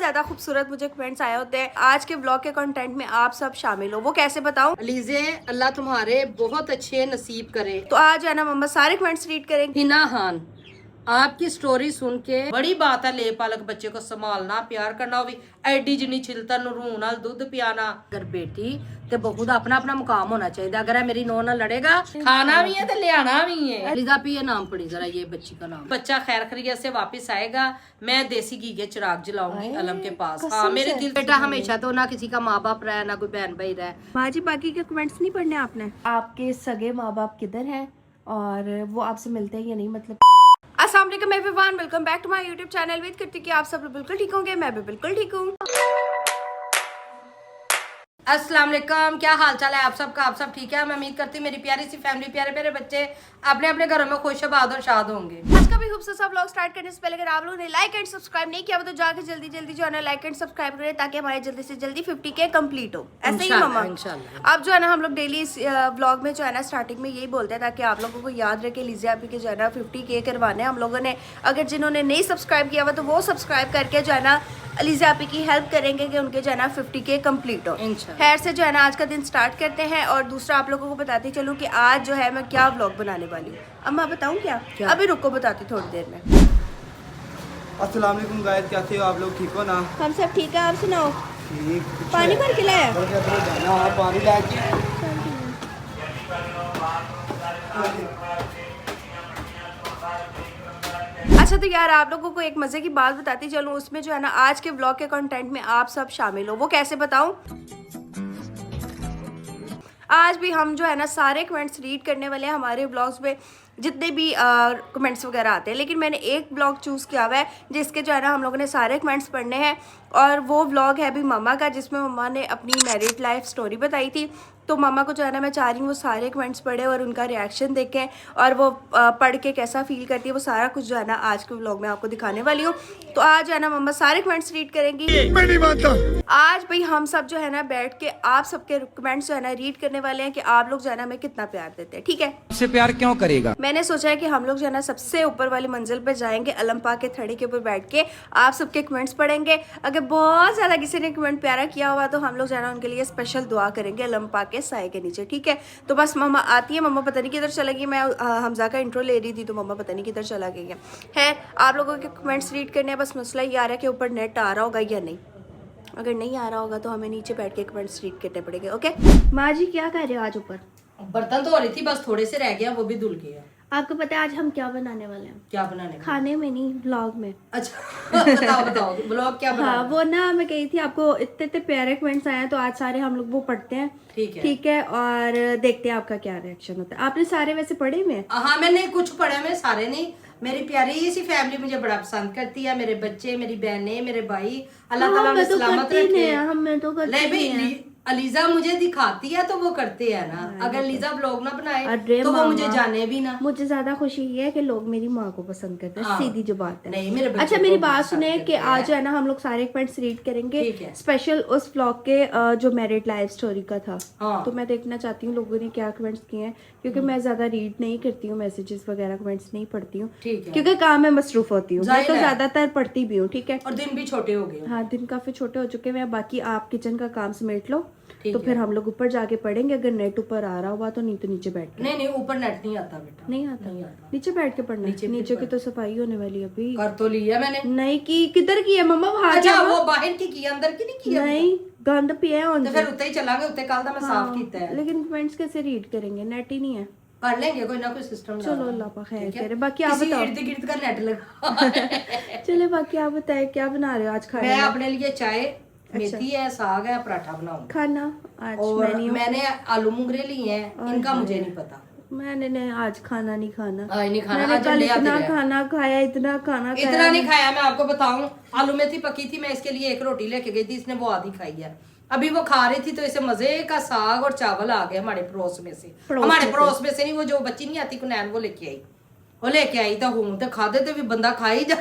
ज्यादा खूबसूरत मुझे कमेंट्स आए होते हैं आज के ब्लॉग के कंटेंट में आप सब शामिल हो, वो कैसे बताऊं। अलीजे अल्लाह तुम्हारे बहुत अच्छे नसीब करे। तो आज है ना मम्मा सारे कमेंट्स रीड करेंगे। हिना खान, आपकी स्टोरी सुन के बड़ी बात है, ले पालक बच्चे को संभालना, प्यार करना, भी एडी जिनी छिलता नूरू नाल दूध पियाना। अगर बेटी ते बहू दा अपना अपना मुकाम होना चाहिए। अगर मेरी नौ ना लड़ेगा, खाना भी है तो ले आना भी है। लिजा पी नाम पड़ी जरा ये बच्ची का नाम। बच्चा खैर खैरियत से वापस आएगा। मैं देसी घी के चिराग जलाऊंगी अलम के पास। हाँ, मेरे दिल बेटा हमेशा तो ना किसी का माँ बाप रहा ना कोई बहन भाई रहा। माँ जी बाकी के कमेंट्स नहीं पढ़ने आपने। आपके सगे माँ बाप किधर हैं और वो आपसे मिलते हैं या नहीं, मतलब। अस्सलाम वालेकुम everyone, welcome back to my YouTube channel. उम्मीद करती हूँ कि आप सब लोग बिल्कुल ठीक होंगे, मैं भी बिल्कुल ठीक हूँ। अस्सलाम वालेकुम, क्या हाल चाल है आप सबका? आप सब ठीक है? मैं उम्मीद करती हूँ मेरी प्यारी सी फैमिली, प्यारे प्यारे बच्चे अपने अपने घरों में खुश आबाद और शाद होंगे। आज का भी खूबसूरत सा व्लॉग स्टार्ट करने से पहले अगर आप लोगों ने लाइक एंड सब्सक्राइब नहीं किया तो जाके जल्दी जल्दी जो है ना लाइक एंड सब्सक्राइब करें ताकि हमारे जल्दी से जल्दी 50K कंप्लीट हो। ऐसे ही मम्मा अब जो है ना हम लोग डेली इस व्लॉग में जो है ना स्टार्टिंग में यही बोलते हैं ताकि आप लोगों को याद रखे लीजिए आप के जो है ना 50K करवाने हम लोगों ने। अगर जिन्होंने नहीं सब्सक्राइब किया हुआ तो वो सब्सक्राइब करके जो है ना अलीजा आपी की हेल्प करेंगे कि उनके जो है ना 50K कंप्लीट हो। खैर से जो है ना आज का दिन स्टार्ट करते हैं और दूसरा आप लोगों को बताती चलूँ कि आज जो है मैं क्या व्लॉग बनाने वाली हूँ। अम्मा बताऊँ क्या? अभी रुको बताती थोड़ी देर में। अस्सलाम वालेकुम गाइस, कैसे हो आप लोग? ठीक हो ना? हम सब ठीक है, आप सुनाओ। ठीक। पानी भर के लाया? पानी लाके। अच्छा तो यार आप लोगों को एक मजे की बात बताती चलूं, उसमें जो है ना आज के ब्लॉग के कंटेंट में आप सब शामिल हो, वो कैसे बताऊं। आज भी हम जो है ना सारे कमेंट्स रीड करने वाले हैं हमारे ब्लॉग्स में जितने भी कमेंट्स वगैरह आते हैं, लेकिन मैंने एक ब्लॉग चूज़ किया हुआ है जिसके जो है ना हम लोगों ने सारे कमेंट्स पढ़ने हैं और वो ब्लॉग है भी मम्मा का, जिसमें मम्मा ने अपनी मैरिड लाइफ स्टोरी बताई थी। तो मम्मा को जो है ना मैं चाह रही हूँ वो सारे कमेंट्स पढ़े और उनका रिएक्शन देखें और वो पढ़ के कैसा फील करती है, वो सारा कुछ जो है ना आज के व्लॉग में आपको दिखाने वाली हूँ। तो आज जो है ना मम्मा सारे कमेंट्स रीड करेंगी। मैं नहीं मानता। आज भाई हम सब जो है ना बैठ के आप सबके कमेंट्स जो है ना रीड करने वाले हैं कि आप लोग जो है ना हमें कितना प्यार देते हैं। ठीक है, उससे प्यार क्यों करेगा? मैंने सोचा है कि हम लोग जो है ना सबसे ऊपर वाली मंजिल पे जाएंगे, अलंपा के थड़े के ऊपर बैठ के आप सबके कमेंट्स पढ़ेंगे। अगर बहुत ज़्यादा किसी ने कमेंट प्यारा किया हुआ तो हम लोग जो है ना उनके लिए स्पेशल दुआ करेंगे अलंपा के साए के नीचे। ठीक है, तो बस मम्मा आती है, मम्मा पता नहीं किधर चला गई। मैं हमजा का इंट्रो ले रही थी तो मम्मा पता नहीं किधर चला गई है। आप लोगों के कमेंट्स रीड करने हैं, बस मसला ये आ रहा है कि ऊपर नेट आ रहा होगा या नहीं। अगर नहीं आ रहा होगा तो हमें नीचे बैठ के कमेंट्स रीड करने पड़ेंगे। ओके माँ जी क्या कर रहे हो आज ऊपर? बर्तन तो हो रही थी, बस थोड़े से रह गया, वो भी धुल गया। आपको पता है आज हम क्या बनाने वाले हैं? क्या बनाने? खाने में नहीं, व्लॉग में। अच्छा बताओ बताओ ब्लॉग क्या बनाना? हाँ वो ना मैं कही थी आपको, इतने इतने प्यारे कमेंट्स आए हैं तो आज सारे हम लोग वो पढ़ते हैं। ठीक है और देखते हैं आपका क्या रिएक्शन होता है। आपने सारे वैसे पढ़े में? हाँ मैंने कुछ पढ़ा, मैं सारे नहीं। मेरी प्यारी सी फैमिली मुझे बड़ा पसंद करती है, मेरे बच्चे, मेरी बहनें, मेरे भाई, अल्लाह ताला उन्हें सलामत रखे। हमें तो करते नहीं है। अलीजा मुझे दिखाती है तो वो करते हैं ना। अगर लीजा ब्लॉग ना बनाए तो वो मुझे जाने भी ना। मुझे ज्यादा खुशी ये है कि लोग मेरी माँ को पसंद करते हैं। सीधी जो बात है। नहीं मेरे अच्छा मेरी बात सुने कि आज है ना हम लोग सारे कमेंट्स रीड करेंगे स्पेशल उस ब्लॉग के जो मैरिड लाइफ स्टोरी का था। तो मैं देखना चाहती हूँ लोगों ने क्या कमेंट्स किए हैं, क्योंकि मैं ज्यादा रीड नहीं करती हूँ, मैसेजेस वगैरह कमेंट्स नहीं पढ़ती हूँ क्योंकि काम में मसरूफ होती हूँ। मैं तो ज्यादातर पढ़ती भी हूँ। ठीक है, और दिन भी छोटे हो गए। हाँ दिन काफी छोटे हो चुके हैं। बाकी आप किचन का काम समेट लो तो फिर हम लोग ऊपर जाके पढ़ेंगे। अगर नेट ऊपर आ रहा हुआ तो नहीं तो नीचे बैठ के। नहीं ऊपर नेट नहीं आता बेटा, नहीं आता। नीचे बैठ के पढ़ना। नीचे की तो सफाई होने वाली है अभी। कर तो लिया मैंने। नहीं की किधर की है मम्मा? वहां अच्छा वो बाहर की अंदर की नहीं की? नहीं गंद पिया है तो फिर उत्ते ही चलांगे, उत्ते कल दा मैं साफ कीता है। लेकिन कमेंट्स कैसे रीड करेंगे? नेट ही नहीं है। कर लेंगे कोई ना कोई सिस्टम। चलो अल्लाह पाक खैर करे। बाकी आप बताओ। इर्द गिर्द का नेट लगा। चले बाकी आप बताए क्या बना रहे हो आज खाने? मैं अपने लिए चाय, मेथी है, साग है, पराठा बनाऊंगी खाना आज। और मैंने आलू मुंगरे लिए हैं, इनका मुझे नहीं पता। मैंने आज खाना नहीं खाना। नहीं खाना। मैंने कल इतना खाना खाया, इतना खाना खाया। इतना नहीं खाया मैं आपको बताऊं। आलू मेथी पकी थी, मैं इसके लिए एक रोटी लेके गई थी, इसने वो आधी खाई है। अभी वो खा रही थी तो इसे मजे का साग और चावल आ गए हमारे पड़ोस में से। हमारे पड़ोस में से नहीं, वो जो बच्ची नहीं आती कुनैन वो लेके आई। वो लेके आई तो हूं तो खाते तो भी बंदा खा ही जा।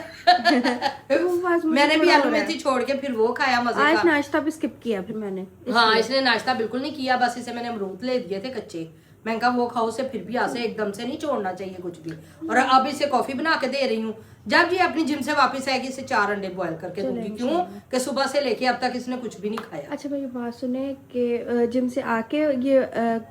मैंने भी आलू मेथी छोड़ के फिर वो खाया मजे का। आज नाश्ता भी स्किप किया फिर मैंने। हाँ इसने नाश्ता बिल्कुल नहीं किया, बस इसे मैंने अमरूद ले दिए थे कच्चे, मैंने कहा वो खाओ से फिर भी ऐसे एकदम से नहीं छोड़ना चाहिए कुछ भी। और अब इसे कॉफी बना के दे रही हूँ, जब ये अपनी जिम से वापस आएगी इसे 4 अंडे बॉयल करके दूंगी। क्यों कि सुबह से लेके अब तक इसने कुछ भी नहीं खाया। अच्छा मेरी बात सुने कि जिम से आके ये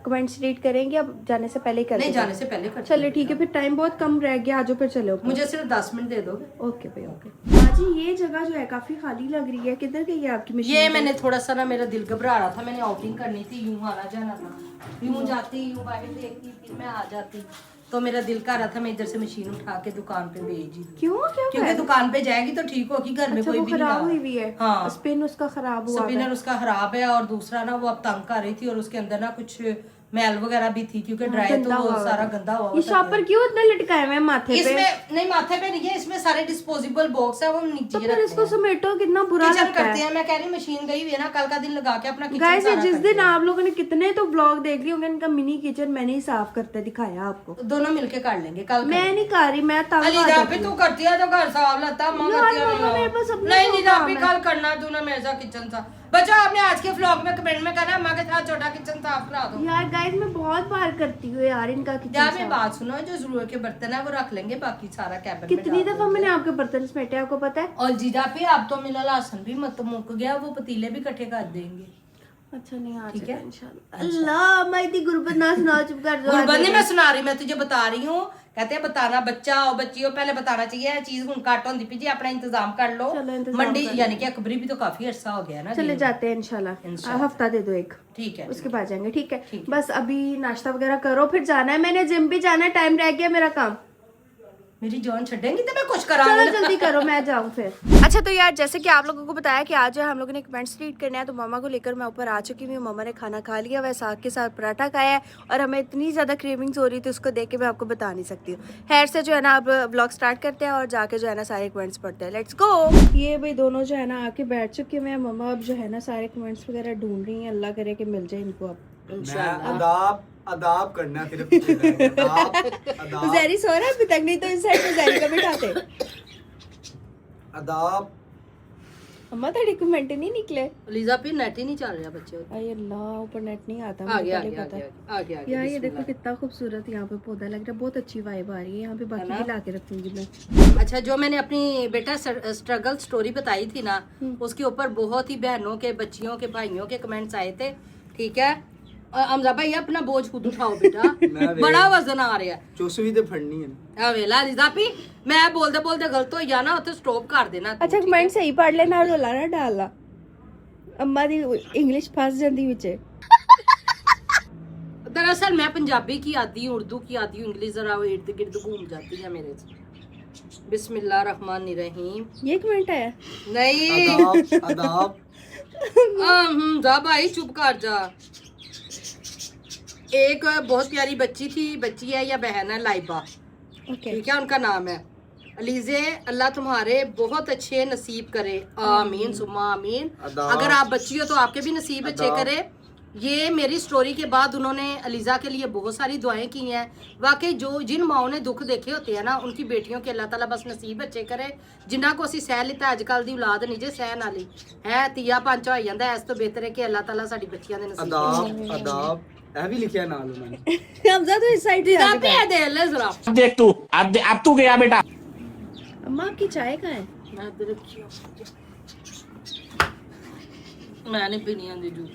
कमेंट्स रीड करेंगे, अब जाने से पहले कर नहीं, जाने से पहले कर। चलिए ठीक है, फिर टाइम बहुत कम रह गया, आज फिर चलो। मुझे सिर्फ 10 मिनट दे दोगे? ओके भाई ओके। जी ये जगह जो है काफी खाली लग रही है, किधर गई है आपकी मशीन? ये मैंने थोड़ा सा ना, मेरा दिल घबरा रहा था, मैंने आउटिंग करनी थी, यूं आना जाना था, यूं जाती यूं बाहर देखती फिर मैं आ जाती, तो मेरा दिल कर रहा था मैं इधर से मशीन उठा के दुकान पे भेज दी। क्यों? क्या क्योंकि दुकान पे जाएगी तो ठीक होगी, घर में कोई भी नहीं खराब हुई हुई है। हाँ, स्पिन उसका खराब हुआ है। स्पिनर उसका खराब है, और दूसरा ना वो अब तंग कर रही थी, और उसके अंदर ना कुछ मैल वगैरह भी थी, क्योंकि ड्राई तो वो सारा गंदा हुआ। ये शॉपर क्यों इतना लटकाए हुए हैं माथे पे? इसमें नहीं, माथे पे नहीं है, इसमें सारे डिस्पोजेबल बॉक्स है, वो नीचे तो फिर इसको समेटो, कितना बुरा लगता करते हैं। मैं कह रही मशीन गई हुई है ना, कल का दिन लगा के अपना किचन गाइस, जिस दिन आप लोगों ने कितने तो ब्लॉग देख लिए होंगे, इनका मिनी किचन मैंने ही साफ करते दिखाया आपको। दोनों मिलके कर लेंगे कल। मैं नहीं कर रही, मैं तंग अली जापी तू करती है तो घर साफ लगता, मां करती है नहीं जापी, कल करना तूने मेरे साथ किचन साफ। बच्चों आपने आज के व्लॉग में कमेंट में कहना मां के साथ छोटा किचन साफ करा दो। यार गाइस मैं बहुत बार करती हूँ यार इनका किचन यार मेरी बात सुनो, जो जरूरत के बर्तन है वो रख लेंगे, बाकी सारा कैबिनेट में। कितनी दफा मैंने आपके बर्तन समेटे आपको पता है? और जीजा पे अब तो मेरा लहसुन भी मत मुक गया, वो पतीले भी इकट्ठे कर देंगे। अच्छा नहीं आ ठीक है इंशाल्लाह। अल्लाह मैं इतनी गुर्बत ना सुना, चुप कर दो। गुरबत नहीं मैं सुना रही, मैं तुझे बता रही हूँ। कहते हैं बताना बच्चा और बच्ची हो, पहले बताना चाहिए चीज हुन काट होंदी पी जी, अपना इंतजाम कर लो। मंडी यानी कि अकबरी भी तो काफी अर्सा हो गया ना। चले जाते हैं इंशाल्लाह, हफ्ता दे दो एक, ठीक है, उसके बाद जाएंगे। ठीक है बस अभी नाश्ता वगैरह करो, फिर जाना है, मैंने जिम भी जाना है, टाइम रह गया मेरा काम। मेरी जान छड़ेंगी तो मैं कुछ करा। चलो जल्दी करो, मैं जाऊँ फिर। अच्छा तो यार जैसे कि आप लोगों को बताया कि आज जो है हम लोगों ने कमेंट्स रीड करना है, तो मामा को लेकर मैं ऊपर आ चुकी हूँ। मामा ने खाना खा लिया, वह साग के साथ पराठा खाया है, और हमें इतनी ज़्यादा क्रेविंग्स हो रही थी उसको देख के मैं आपको बता नहीं सकती हूँ। खैर से जो है ना अब ब्लॉग स्टार्ट करते हैं और जाके जो है ना सारे कमेंट्स पढ़ते हैं। Let's go. ये भाई दोनों जो है ना आके बैठ चुके हैं। मामा अब जो है ना सारे कमेंट्स वगैरह ढूंढ रही हैं, अल्लाह करे कि मिल जाए इनको। अब अदाब करना है सिर्फ। अदाब ज़ेरी सो रहा है अभी तक, नहीं तो इस साइड पे ज़ेरी को बिठाते। अदाब अम्मा तेरे कमेंट नहीं निकले। लीजा फिर नेट ही नहीं चल रहा बच्चे। अरे अल्लाह ऊपर नेट नहीं आता, आ गया, मुझे पहले पता। आ गया। यार ये देखो कितना खूबसूरत यहाँ पे पौधा लग रहा है, बहुत अच्छी वाइब आ रही है यहाँ पे। बाकी भी ला के रखूंगी मैं। अच्छा जो मैंने अपनी बेटा स्ट्रगल स्टोरी बताई थी ना, उसके ऊपर बहुत ही बहनों के, बच्चियों के, भाइयों के कमेंट्स आए थे। ठीक है हमजा भाई अपना बोझ खुद उठाओ बेटा, बड़ा वजन आ रहा है। चुसवी ते फड़नी है। वेला रिजापी मैं बोलते बोलते गलत हो गया ना, तो स्टॉप कर देना। अच्छा कमेंट सही पढ़ लेना, रोला ना डालना। अम्मा दी इंग्लिश फस जाती विचे। दरअसल मैं पंजाबी की आती हूँ, उर्दू की आती हूँ, इंग्लिश जरा वो इर्द गिर्द घूम जाती है मेरे से। बिस्मिल्लाहिर्रहमानिर्रहीम। ये कमेंट है? नहीं अदाब जा भाई चुप कर जा। एक बहुत प्यारी बच्ची थी, बच्ची है या बहन है, लाइबा। ठीक है उनका नाम है। अलीजे अल्लाह तुम्हारे बहुत अच्छे नसीब करे, आमीन सुम्मा आमीन। अगर आप बच्ची हो तो आपके भी नसीब अच्छे करे। ये मेरी स्टोरी के बाद उन्होंने अलीजा के लिए बहुत सारी दुआएं की हैं। वाकई जो जिन माओ ने दुख देखे होते हैं ना, उनकी बेटियों के अल्लाह ताला बस नसीब अच्छे करे। जिन्ना को असी सह लिता अजकल दी औलाद नहीं जे सहन वाली है, तीया पांचा हो जाता है। इस तो बेहतर है कि अल्लाह ताला साडी बच्चियां दे नसीब अदाब अदाब ए भी लिखिया नाल उन्होंने। हमजा तो इस साइड पे पे दे ले जरा देख तू अब तू गया बेटा। अम्मा आपकी चाय कहाँ है? मैं इधर रखी हूं, मैं नहीं पीनी आंदी जूस।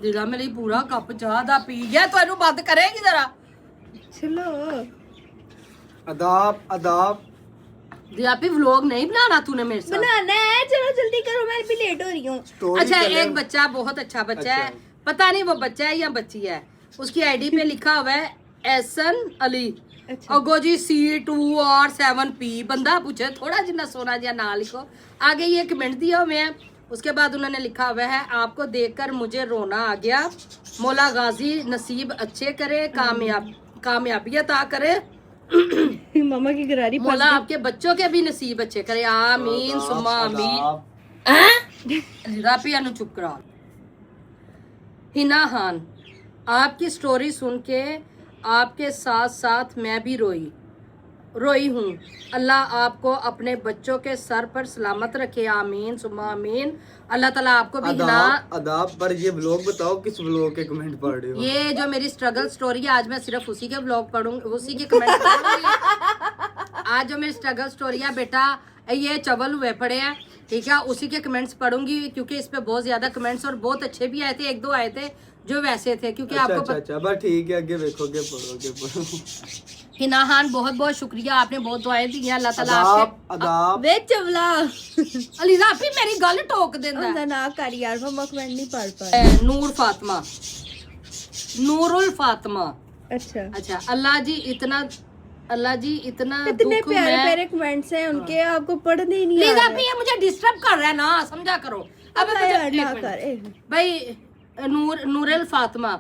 जेड़ा मेरी पूरा कप चाह दा पी गया, तो इनु बंद करेगी जरा। चलो अदाब अदाब जी आप ही व्लॉग नहीं बनाना तूने मेरे साथ? बनाना है, चलो जल्दी करो, मैं भी लेट हो रही हूँ। अच्छा एक बच्चा बहुत अच्छा बच्चा है, पता नहीं वो बच्चा है या बच्ची है, उसकी आईडी पे लिखा हुआ है एहसन अली। अच्छा। अगो जी C2 और 7P। बंदा पूछे थोड़ा जिन्ना सोना जिहा ना लिखो। आगे ये कमेंट दिया हुआ है, उसके बाद उन्होंने लिखा हुआ है आपको देखकर मुझे रोना आ गया, मौला गाजी नसीब अच्छे करे, कामयाबी अता करे, मामा की गरारी मौला आपके बच्चों के भी नसीब अच्छे करे, आमीन सुम्मा आमीन। रापिया नु चुप करा। हिना खान आपकी स्टोरी सुन के आपके साथ साथ मैं भी रोई। रोई हूँ। अल्लाह आपको अपने बच्चों के सर पर सलामत रखे, आमीन सुम्मा आमीन। अल्लाह ताला आपको भी गिना। अदाब पर ये व्लॉग बताओ, किस व्लॉग के कमेंट पढ़ रहे हो? ये जो मेरी स्ट्रगल स्टोरी है, आज मैं सिर्फ उसी के व्लॉग पढ़ूंगी, उसी के कमेंट पढ़ूंगी। आज जो मेरी स्ट्रगल स्टोरी है बेटा, ये चवल हुए पड़े हैं, ठीक है, उसी के कमेंट्स पढ़ूंगी, क्योंकि इस पे बहुत ज्यादा कमेंट्स और बहुत अच्छे भी आए थे, एक दो आए थे जो वैसे थे, क्योंकि आपको अच्छा बस ठीक है, आगे देखोगे, पढ़ो। हिना खान बहुत बहुत शुक्रिया, आपने बहुत दुआएं दी हैं। अल्लाह ताला अदाब वे चवला अलीजा भी मेरी गल टोक देंदा है। ना कर यार, वो कमेंट नहीं पढ़ पाए। नूर फातिमा, नूरुल फातिमा। अच्छा, अल्लाह जी इतना इतने दुख प्यारे में प्यारे कमेंट्स हैं उनके, आपको पढ़ने ही नहीं आ लीजा रहे। भी ये मुझे डिस्टर्ब कर रहा है ना, समझा करो। अब अल्लाह यार ना कर, एक मिनट। भाई नूरुल फातिमा,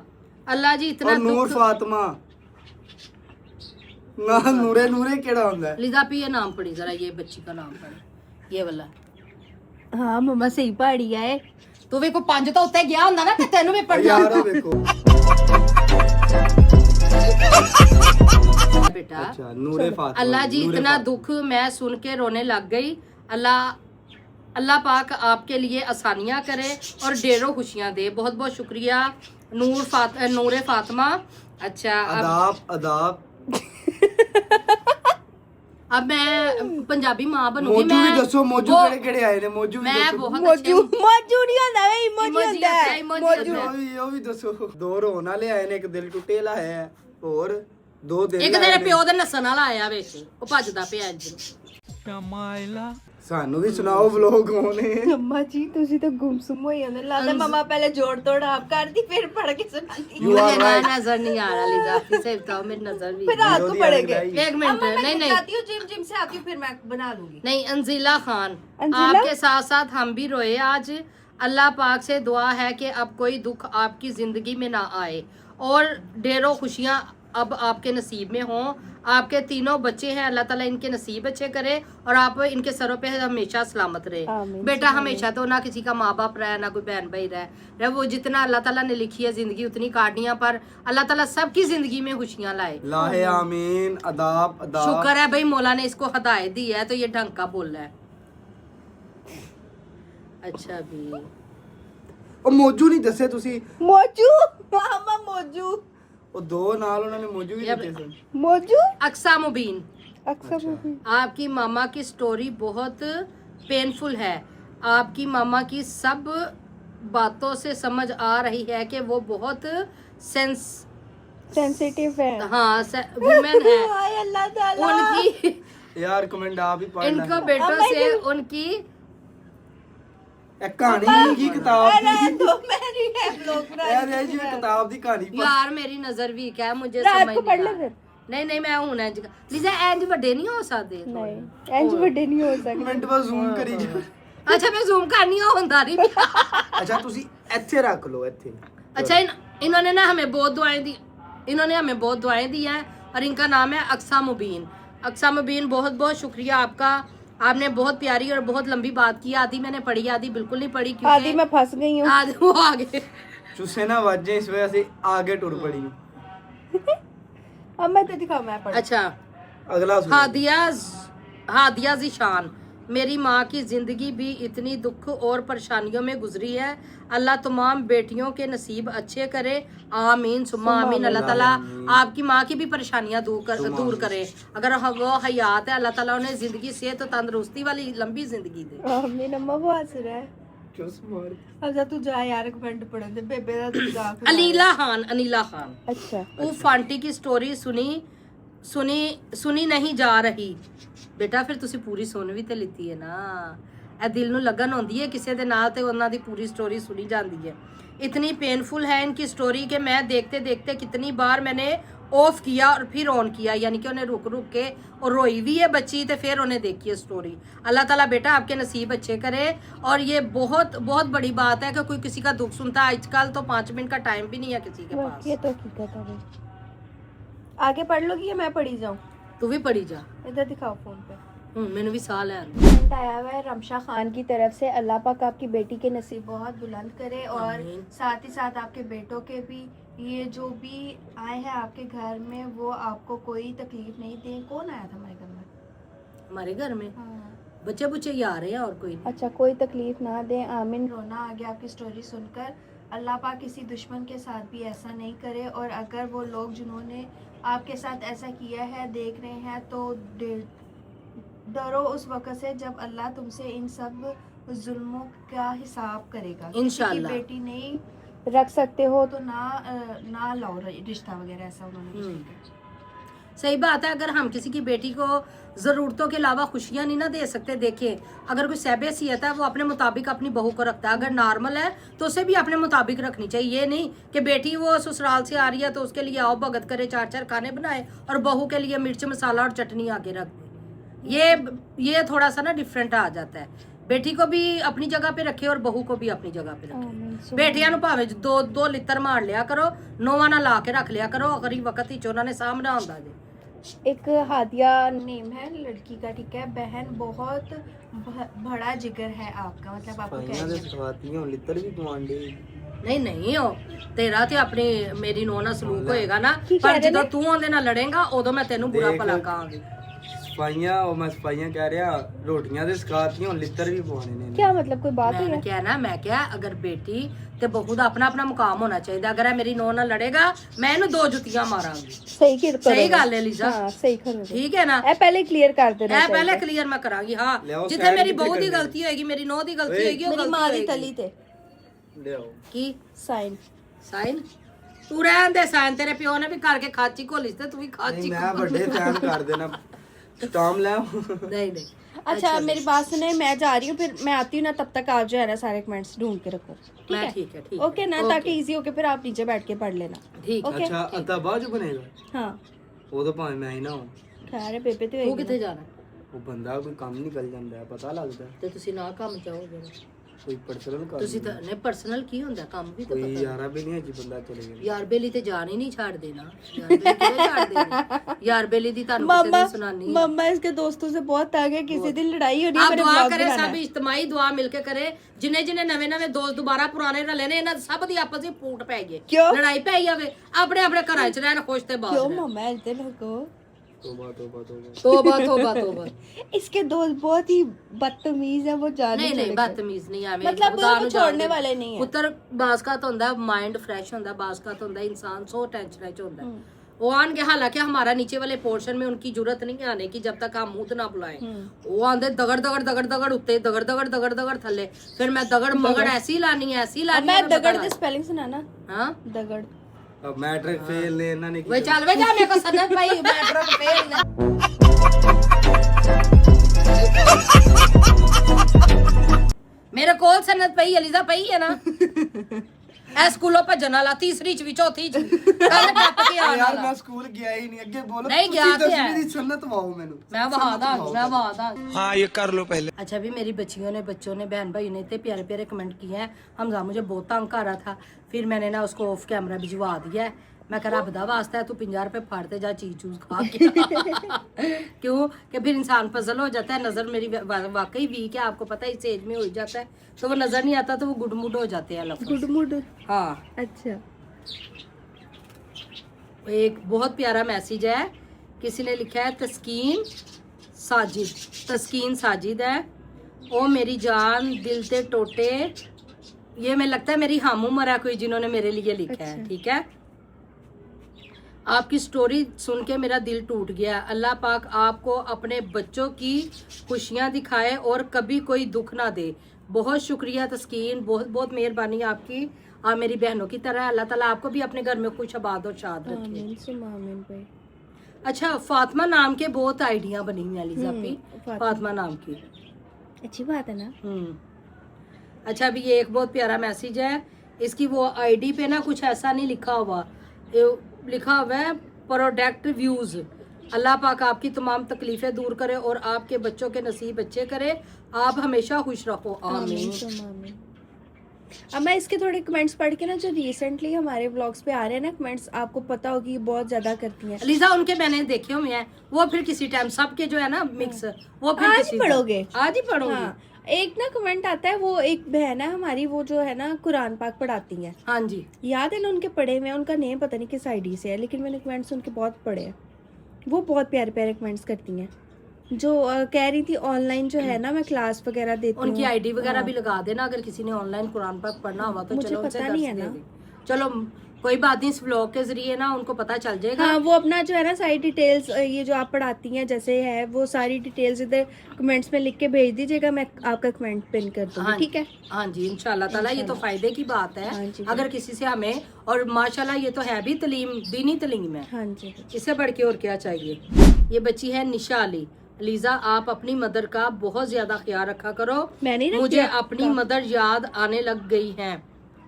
अल्लाह जी इतना और नूर दुख। फातिमा ना, नूरे केड़ा होंदा है? लीजा भी ये नाम पढ़ी जरा, ये बच्ची का नाम पढ़ी, ये वाला। हाँ मम्मा सही पढ़ी है। तू भी को पंज तो उत्ते गया हुंदा ना, ते तेनु भी पढ़ना यार देखो बेटा। अच्छा, नूरे फातिमा। अल्लाह जी नूरे इतना फातिमा। दुख मैं सुन के रोने लग गई। अल्लाह पाक आपके लिए आसानियां करे और ढेरों खुशियां दे। बहुत बहुत शुक्रिया नूरे फातिमा। अच्छा अदाब अब मैं पंजाबी माँ बनूंगी। मौजू भी मैं दसो, मौजू केड़े आए ने? मौजू भी मैं दसो। बहुत मौजू अच्छे नहीं होता भाई, मौजू इमोजी होता है। इमोजी मौजू होता है। ਉਹ ਵੀ ਦੱਸੋ। ਦੋ ਰੋਣ ਵਾਲੇ ਆਏ ਨੇ, ਇੱਕ ਦਿਲ ਟੁੱਟੇ ਵਾਲਾ ਹੈ, ਹੋਰ ਦੋ ਦਿਲ ਇੱਕ ਆਏ ਤੇਰੇ ਨੇ। ਪਿਓ ਦੇ ਨਸਣ ਵਾਲਾ ਆਇਆ ਵਿੱਚ, ਉਹ ਭੱਜਦਾ ਪਿਆ ਅੱਜ। ਸਾਨੂੰ ਵੀ ਸੁਣਾਓ ਵਲੌਗ ਹੋਣੇ। मम्मा जी तुसी तो गुमसुम हो जांदे, लगदा मम्मा पहले जोड़ तोड़ आप करदी फिर पढ़ के सुनाती। You are मुझे right. नजर नहीं आ रहा लीजा, फिर से बताओ, मेरी नजर भी फिर रात को पढ़ेंगे। एक मिनट। नहीं आती हूँ जिम से आती हूँ, फिर मैं बना लूंगी। नहीं, अंजिला खान, अंजिला? आपके साथ साथ हम भी रोए आज। अल्लाह पाक से दुआ है कि अब कोई दुख आपकी जिंदगी में ना आए और ढेरों खुशियां अब आपके नसीब में हों। आपके तीनों बच्चे हैं, अल्लाह ताला इनके नसीब अच्छे करे और आप इनके सरों पे हमेशा सलामत रहे। आमीन। बेटा हमेशा तो ना किसी का माँ बाप रहे, ना कोई बहन भाई रहे, वो जितना अल्लाह ताला ने लिखी है जिंदगी उतनी काटनी है, पर अल्लाह ताला सबकी जिंदगी में खुशियां लाए। लाहे आमीन। अदाब शुक्र है भाई मौला ने इसको हदायत दी है, तो ये ढंग का बोल रहा है। अच्छा भी ਉਹ ਮੌਜੂ ਨਹੀਂ ਦੱਸੇ ਤੁਸੀਂ? मौजू मामा मौजू ਉਹ ਦੋ ਨਾਲ ਉਹਨਾਂ ਨੇ ਮੌਜੂ ਵੀ ਦਿੱਤੇ ਸਨ। मौजू अक्सा मुबीन, अक्सर आपकी मामा की स्टोरी बहुत पेनफुल है। आपकी मामा की सब बातों से समझ आ रही है कि वो बहुत सेंसिटिव है। हाँ वुमेन है। हाय अल्लाह ताला। उनकी यार कमेंट आप ही पढ़ इनको लेना। बेटों से उनकी एक कहानी नहीं की किताब अरे दी। तो मेरी है ब्लॉग बना। यार ये जी किताब दी कहानी पढ़। यार मेरी नजर वीक है, मुझे रात समझ को नहीं पढ़ आ ले रहा। फिर। नहीं मैं हूं इंज लीजा इंज बड़े नहीं हो सकते थोड़े। नहीं इंज बड़े नहीं हो सकते। ਮਿੰਟ ਬਾਅਦ ਜ਼ੂਮ ਕਰੀ ਜਾ। अच्छा मैं जूम करनी ਹੁੰਦਾ नहीं। ਅੱਛਾ ਤੁਸੀਂ ਇੱਥੇ ਰੱਖ ਲਓ ਇੱਥੇ। अच्छा इन्होंने ना हमें बहुत दुआएं दी, इन्होंने हमें बहुत दुआएं दी हैं और इनका नाम है अक्सा मुबीन। अक्सा मुबीन बहुत बहुत शुक्रिया आपका, आपने बहुत प्यारी और बहुत लंबी बात की। आधी मैंने पढ़ी, आधी बिल्कुल नहीं पढ़ी, क्योंकि आदि मैं फंस गई हूँ। आधी वो आगे। ਚੁੱਸੇ ਨਾ ਵਾਜੇ ਇਸ ਵਜ੍ਹਾ से आगे टुर पड़ी। अब मैं तो दिखाओ, मैं पढ़। अच्छा अगला सुनो। हादिया ज़िशान, मेरी माँ की जिंदगी भी इतनी दुख और परेशानियों में गुजरी है। अल्लाह तमाम बेटियों के नसीब अच्छे करे, आमीन सुम्मा आमीन। अल्लाह ताला आपकी माँ की भी परेशानियां दूर करे। अगर वो हयात है, अल्लाह ताला उन्हें जिंदगी सेहत और तंदुरुस्ती वाली लंबी जिंदगी दे। आमीन। अम्मा वो हंस रहा है। चुस मार। अब जा तू जा यार, कमेंट पढ़न दे बेबे दा तू जा। अनीला खान, अच्छा उफ आंटी की स्टोरी सुनी नहीं जा रही। बेटा फिर ਤੁਸੀਂ ਪੂਰੀ ਸੁਣ ਵੀ ਤੇ ਲਿੱਤੀ ਹੈ ਨਾ। ਇਹ ਦਿਲ ਨੂੰ ਲੱਗਨ ਹੁੰਦੀ ਹੈ ਕਿਸੇ ਦੇ ਨਾਲ, ਤੇ ਉਹਨਾਂ ਦੀ ਪੂਰੀ स्टोरी सुनी जाती है। इतनी पेनफुल है इनकी स्टोरी कि मैं देखते देखते कितनी बार मैंने ऑफ किया और फिर ऑन किया, यानी कि उन्हें रुक के और रोई भी है बच्ची, तो फिर उन्हें देखी है स्टोरी। अल्लाह ताला बेटा आपके नसीब अच्छे करे। और ये बहुत बहुत बड़ी बात है कि कोई किसी का दुख सुनता है। आजकल तो 5 मिनट का टाइम भी नहीं है किसी के पास। ये तो हकीकत है भाई। आगे पढ़ लोगी या मैं पढ़ी जाऊँ? तू भी पढ़ी जा। इधर दिखाओ फोन पे। मैंने भी साल है। कमेंट आया हुआ है रमशा खान की तरफ से, अल्लाह पाक आपकी बेटी के नसीब बहुत बुलंद करे और आमीन। साथ ही साथ आपके बेटों के भी, ये जो भी आए हैं आपके घर में वो आपको कोई तकलीफ नहीं दें। कौन आया था हमारे घर में? हमारे घर में हाँ। बच्चे बुच्चे ही आ रहे हैं और कोई नहीं। अच्छा, कोई तकलीफ ना दें, आमीन। रोना आ गया आपकी स्टोरी सुनकर। अल्लाह पाक किसी दुश्मन के साथ भी ऐसा नहीं करे, और अगर वो लोग जिन्होंने आपके साथ ऐसा किया है देख रहे हैं तो डरो उस वक़्त से जब अल्लाह तुमसे इन सब जुल्मों का हिसाब करेगा। इंशाल्लाह। किसी की बेटी नहीं रख सकते हो तो ना लाओ रिश्ता वगैरह, ऐसा उन्होंने कुछ नहीं कहा। सही बात है, अगर हम किसी की बेटी को ज़रूरतों के अलावा खुशियाँ नहीं ना दे सकते। देखिए, अगर कोई सहबहसीयत है वो अपने मुताबिक अपनी बहू को रखता है, अगर नॉर्मल है तो उसे भी अपने मुताबिक रखनी चाहिए। ये नहीं कि बेटी वो ससुराल से आ रही है तो उसके लिए आओ भगत करे, 4-4 खाने बनाए और बहू के लिए मिर्च मसाला और चटनी आगे रख दे। ये थोड़ा सा ना डिफरेंट आ जाता है। बेटी को भी अपनी जगह पे रखे और बहू को भी अपनी जगह पे रखे। बेटियां नु भावे दो लित्र मार लिया करो, नोवा ना ला के रख लिया करो, अगली वक्त ही उन्होंने सामने आंदा जे। एक हादिया नेम है लड़की का, ठीक है। बहन, बहुत बड़ा जिगर है आपका, मतलब आपको ਸਫਾਈਆਂ ਦੇ ਸਿਖਾਤੀਆਂ ਹੁਣ ਲਿੱਤਰ ਵੀ ਪਵਾਉਂਦੇ नहीं हो तेरा ते अपनी मेरी नोह नाल सलूक होएगा ना, की पर कह रहे जदों ने? तू ओंदे नाल लड़ेगा उदों मैं तेनू बुरा देख। भला कहांगी। ਸਫਾਈਆਂ ਉਹ ਮੈਂ ਸਫਾਈਆਂ ਕਹਿ ਰਿਹਾ, ਰੋਟੀਆਂ ਦੇ ਸਿਖਾਤੀਆਂ ਹੁਣ ਲਿੱਤਰ ਵੀ ਪਵਾਉਣੇ ਨੇ क्या मतलब, कोई बात मैंने है? क्या ना, मैं क्या, अगर बेटी ते बहू दा अपना अपना मुकाम होना चाहिए। अगर है मेरी नोह नाल लड़ेगा मैं इनू 2 जुतियां मारांगी। सही करो। सही गल है लीजा, हाँ, सही करो। ठीक है ना। ए पहले क्लियर कर देना ए पहले क्लियर मैं करांगी। हाँ, लियाओ, जिथे side मेरी किथे बहू दी करनी? गलती होएगी, मेरी नोह दी गलती ओए। होएगी, वो मेरी गलती मां दी होएगी। तली ते ਲਿਆਓ की साइन। साइन तू रहन दे, साइन तेरे प्यो ने भी करके खाची घोली ते तू भी खाची ਨਹੀਂ ਮੈਂ ਵੱਡੇ ਫੈਨ ਕਰ ਦੇਣਾ ਸਟਾਮ ਲੈ ਆਓ। नहीं नहीं। अच्छा, मेरी बात सुने, मैं जा रही हूँ, फिर मैं आती हूँ ना, तब तक आप जो है ना सारे कमेंट्स ढूंढ के रखो, ठीक मैं है? ठीक है, ठीक ओके ना, ताकि इजी होके फिर आप नीचे बैठ के पढ़ लेना। ठीक ओके। ਅੱਛਾ ਅੱਤਾ ਬਾਅਦ ਚ ਬਣੇਗਾ, हाँ, ਉਦੋਂ ਭਾਵੇਂ ਮੈਂ ਹੀ ਨਾ ਹਾਂ, खैर है, बेबे तो तू होएगी किथे ना। जाना ਉਹ ਬੰਦਾ ਕੋਈ ਕੰਮ ਨਿਕਲ ਜਾਂਦਾ ਹੈ, ਪਤਾ ਲੱਗਦਾ ਤੇ ਤੁਸੀਂ ਨਾ ਕੰਮ ਚਾਹੋਗੇ ਕੋਈ ਪਰਸਨਲ ਕੰਮ ਤੁਸੀਂ ਤਾਂ ਨੇ ਪਰਸਨਲ ਕੀ ਹੁੰਦਾ, ਕੰਮ ਵੀ ਤਾਂ ਕੋਈ ਪਤਾ। ਯਾਰਾ ਵੀ ਨਹੀਂ ਅੱਜ ਬੰਦਾ ਚਲੇ ਗਿਆ। ਯਾਰ ਬੇਲੀ ਤੇ ਜਾਣ ਹੀ ਨਹੀਂ ਛੱਡ ਦੇਣਾ। ਯਾਰ ਬੇਲੀ ਕਿਵੇਂ ਛੱਡ ਦੇਣੀ? ਯਾਰ ਬੇਲੀ ਦੀ ਤੁਹਾਨੂੰ ਕਿਸੇ मम्मा ਨੇ ਸੁਣਾਨੀ है। मम्मा इसके दोस्तों से बहुत तंग है, किसी दिन लड़ाई होनी है, आप मेरे दुआ ब्लॉग करे, बनाना सब है। इज्तमाही दुआ मिलके करे। जिन्हें जिन्हें नवे नवे दोस्त दोबारा पुराने रले ने, इन्हां सब दी आपस ਵਿੱਚ ਫੂਟ ਪੈ ਗਈ, क्यों? ਲੜਾਈ ਪੈ ਜਾਵੇ, ਆਪਣੇ ਆਪਣੇ ਘਰਾਂ 'ਚ ਰਹਿਣ ਖੁਸ਼ ਤੇ ਬਾਤ क्यों ਰਹਿਣ। मम्मा ऐसे लगो? ਤੋਬਾ ਤੋਬਾ ਤੋਬਾ। ਤੋਬਾ ਤੋਬਾ ਤੋਬਾ। इसके दोस्त बहुत ही बदतमीज है, वो जाने नहीं नहीं, छोड़ेंगे। बदतमीज नहीं है। मतलब वो छोड़ने वाले नहीं है। पुत्र बासकात ਹੁੰਦਾ, माइंड फ्रेश ਹੁੰਦਾ, बासकात ਹੁੰਦਾ, इंसान सो टेंशन ਚ ਹੁੰਦਾ। वो आनगे, हालांकि हमारा नीचे वाले पोर्शन में उनकी जरूरत नहीं है आने की, जब तक हम मुंह ना बुलाएं। वो आंदे दगड़ दगड़ दगड़ दगड़ उत्ते, दगड़ दगड़ दगड़ दगड़ थल्ले, फिर मैं दगड़ मगड़ ऐसी लानी है, ऐसी लानी मैं है। दगड़ की स्पेलिंग सुनाना। हाँ, दगड़। अब मैट्रिक फेल ने ਇਹਨਾਂ ਨੇ वे चल वे जा, मेरे को सनत भाई मैट्रिक फेल ने। मेरे कोल सनत पई अलीजा पई है ना। ਐ ਸਕੂਲੋਂ ਭੱਜਣ ਵਾਲਾ, ਤੀਸਰੀ ਚ ਵੀ ਚੌਥੀ ਚ ਕੱਲ ਟੱਪ ਕੇ ਆਣ ਯਾਰ ਵਾਲਾ। ਮੈਂ ਸਕੂਲ ਗਿਆ ਹੀ ਨਹੀਂ, ਅੱਗੇ ਬੋਲੋ नहीं गया ਤੁਸੀਂ क्या है? 10ਵੀਂ ਦੀ ਸੁਨਨਤ ਵਾਓ ਮੈਨੂੰ। मैं वहां था, मैं वहां था। हाँ ये कर लो पहले। अच्छा, भी मेरी बच्चियों ने, बच्चों ने, बहन भाई ने इतने प्यारे प्यारे कमेंट किए हैं। हमजा मुझे बहुत तंग कर रहा था, फिर मैंने ना उसको ऑफ कैमरा भिजवा दिया है। मैं कह रब दा वास्ता है, तू 50 रुपए फाड़ते जा, चीज चूज खा के। क्यों कि फिर इंसान पजल हो जाता है। नजर मेरी वाकई वीक है, आपको पता है, इस एज में हो जाता है, तो वो नजर नहीं आता, तो वो गुडमुड हो जाते हैं लफ्ज़। गुडमुड। हाँ, अच्छा। एक बहुत प्यारा मैसेज है, किसी ने लिखा है तस्कीन साजिद, तस्कीन साजिद है। ओ मेरी जान दिल ते टोटे, ये मैं लगता है मेरी हम उम्र है कोई जिन्होंने मेरे लिए लिखा है। ठीक है, आपकी स्टोरी सुन के मेरा दिल टूट गया। अल्लाह पाक आपको अपने बच्चों की खुशियाँ दिखाए और कभी कोई दुख ना दे। बहुत शुक्रिया तस्कीन, बहुत बहुत मेहरबानी आपकी। आप मेरी बहनों की तरह, अल्लाह ताला आपको भी अपने घर में खुश आबाद और शाद रखे। आमीन सुम्मा आमीन भाई। अच्छा, फातिमा नाम के बहुत आइडिया बनी हुई हैं लीजा पे, फातिमा नाम की। अच्छी बात है ना। अच्छा, अभी ये एक बहुत प्यारा मैसेज है, इसकी वो आईडी पे ना कुछ ऐसा नहीं लिखा हुआ, ये लिखा हुआ है प्रोडक्ट व्यूज। अल्लाह पाक आपकी तमाम तकलीफें दूर करे और आपके बच्चों के नसीब अच्छे करे, आप हमेशा खुश रहो, आमीन। सुम्मा आमीन। अब मैं इसके थोड़े कमेंट्स पढ़ के ना, जो रिसेंटली हमारे व्लॉग्स पे आ रहे हैं ना कमेंट्स, आपको पता होगी बहुत ज्यादा करती हैं। लीजा उनके मैंने देखे हुए हैं, वो फिर किसी टाइम सबके जो है ना मिक्स, वो फिर आज किसी ही पढ़ोगे? आज ही पढ़ोगे। हाँ, एक ना कमेंट आता है, वो एक बहन है हमारी, वो जो है ना कुरान पाक पढ़ाती हैं। हाँ जी, याद है ना, उनके पढ़े हुए हैं, उनका नेम पता नहीं किस आईडी से है, लेकिन मैंने कमेंट्स उनके बहुत पढ़े हैं। वो बहुत प्यारे प्यारे कमेंट्स करती हैं। जो कह रही थी ऑनलाइन जो है ना मैं क्लास वगैरह देती हूँ। उनकी आईडी वगैरह भी लगा देना, अगर किसी ने ऑनलाइन कुरान पाक पढ़ना हुआ तो मुझे चलो उनसे पता दर्स नहीं है दे ना। दे। चलो कोई बात नहीं, इस व्लॉग के जरिए ना उनको पता चल जाएगा। हाँ, वो अपना जो है ना सारी डिटेल्स ये जो आप पढ़ाती हैं जैसे है वो सारी डिटेल्स इधर कमेंट्स में लिख के भेज दीजिएगा, मैं आपका कमेंट पिन कर दूँगी। हाँ, ठीक है। हाँ जी, इंशाल्लाह ताला। ये तो फायदे की बात है। हाँ जी। अगर किसी से हमें, और माशाल्लाह ये तो है भी तलीम, दीनी तलीम है, हाँ जी। इससे बढ़ के और क्या चाहिए। ये बच्ची है निशा अली। लीजा, आप अपनी मदर का बहुत ज्यादा ख्याल रखा करो। मैंने रखा मुझे आपका। अपनी मदर याद आने लग गई है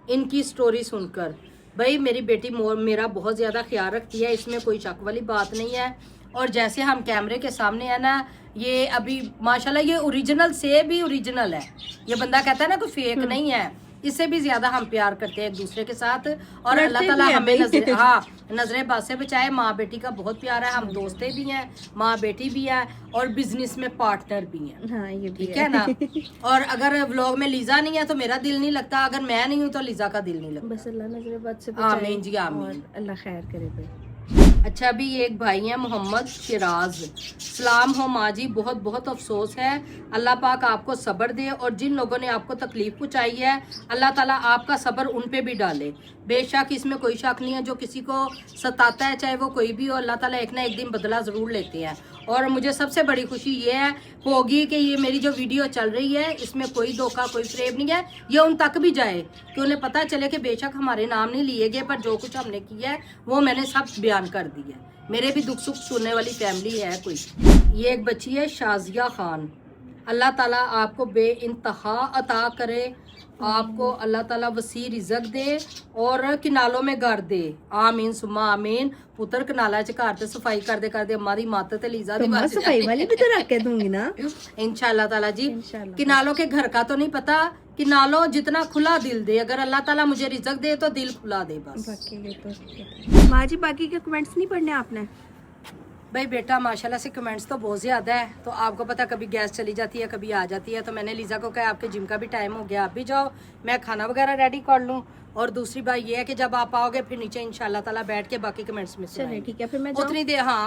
इनकी स्टोरी सुनकर। भाई मेरी बेटी मेरा बहुत ज्यादा ख्याल रखती है, इसमें कोई शक वाली बात नहीं है। और जैसे हम कैमरे के सामने है ना, ये अभी माशाल्लाह ये ओरिजिनल से भी ओरिजिनल है। ये बंदा कहता है ना कोई फेक नहीं है, इससे भी ज्यादा हम प्यार करते हैं एक दूसरे के साथ। और अल्लाह ताला हमें नजरे बात से बचाए। माँ बेटी का बहुत प्यार है, हम दोस्तें भी हैं, माँ बेटी भी है, और बिजनेस में पार्टनर भी हैं। हाँ, ये भी ठीक है ना। और अगर व्लॉग में लीजा नहीं है तो मेरा दिल नहीं लगता, अगर मैं नहीं हूँ तो लीजा का दिल नहीं लगता। बस अल्लाह नजर बद से आमीन जी, आमीन। और अल्लाह खैर करे भाई। अच्छा, अभी एक भाई है मोहम्मद शिराज। सलाम हो माँ जी, बहुत बहुत अफसोस है। अल्लाह पाक आपको सब्र दे, और जिन लोगों ने आपको तकलीफ पहुंचाई है अल्लाह ताला आपका सब्र उन पे भी डाले। बेशक इसमें कोई शक नहीं है, जो किसी को सताता है चाहे वो कोई भी हो, अल्लाह ताला एक ना एक दिन बदला ज़रूर लेते हैं। और मुझे सबसे बड़ी खुशी ये होगी कि ये मेरी जो वीडियो चल रही है इसमें कोई धोखा कोई फ्रेब नहीं है, ये उन तक भी जाए कि उन्हें पता चले कि बेशक हमारे नाम नहीं लिए गए, पर जो कुछ हमने किया है वो मैंने सब बयान कर दिया है। मेरे भी दुख सुख सुनने वाली फैमिली है कोई। ये एक बच्ची है शाजिया खान। अल्लाह ताला आपको बे इंतहा अता करे, आपको अल्लाह ताला वसी रिजक दे और किनालों में घर दे। आमीन सुम्मा आमीन। पुत्र कनाला च घर ते सफाई करदे करदे अम्मा दी मत ते लीजा दी मैं सफाई वाली भी तो रख के दूंगी ना इंशाल्लाह ताला जी। इंशाल्लाह। किनालों के घर का तो नहीं पता, किनालों जितना खुला दिल दे, अगर अल्लाह ताला मुझे रिजक दे तो दिल खुला दे बस। बाकी ये तो माँ जी, बाकी के कमेंट्स नहीं पढ़ने आपने? भाई बेटा माशाल्लाह से कमेंट्स तो बहुत ज़्यादा है, तो आपको पता कभी गैस चली जाती है कभी आ जाती है, तो मैंने लीजा को कहा आपके जिम का भी टाइम हो गया, आप भी जाओ, मैं खाना वगैरह रेडी कर लूँ। और दूसरी बात ये है कि जब आप आओगे फिर नीचे इंशाल्लाह ताला बैठ के बाकी कमेंट्स में चले ठीक है, फिर मैं जाऊं?